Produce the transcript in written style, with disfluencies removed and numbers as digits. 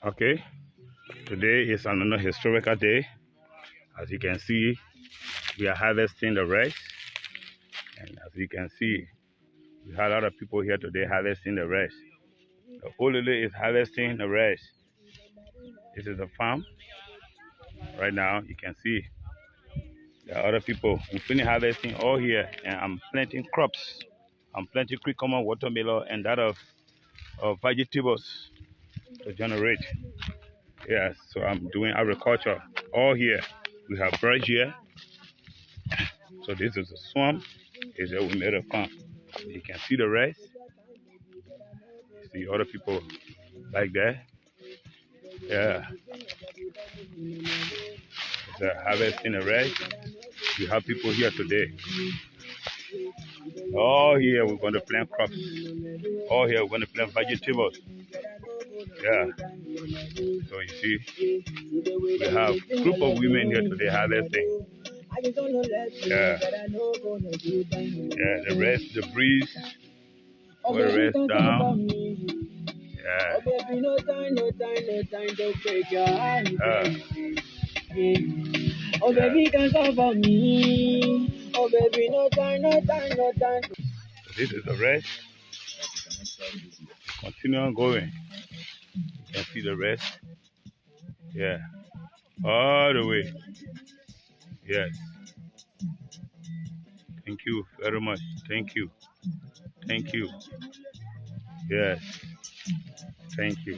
Okay, today is another historical day. As you can see, we are harvesting the rice, and as you can see, we have a lot of people here today harvesting the rice. The old lady is harvesting the rice. This is the farm. Right now, you can see there are other people. We finish harvesting all here, and I'm planting crops. I'm planting cucumber, watermelon, and that of vegetables to generate. Yes, so I'm doing agriculture all here. We have birds here. So this is a swamp. Is where we made a farm. You can see the rice. You see other people like that. Yeah, it's harvesting the rice. We have people here today. All here we're going to plant crops. All here we're going to plant vegetables. Yeah. So you see, we have a group of women here today harvesting. Yeah. Yeah, the rest, the breeze, will rest down. Yeah. Oh baby, can come for me. Oh baby, no time, no time, no time. So this is the rest. Continue on going. You can see the rest. Yeah. All the way. Yes. Thank you very much. Thank you. Thank you. Yes. Thank you.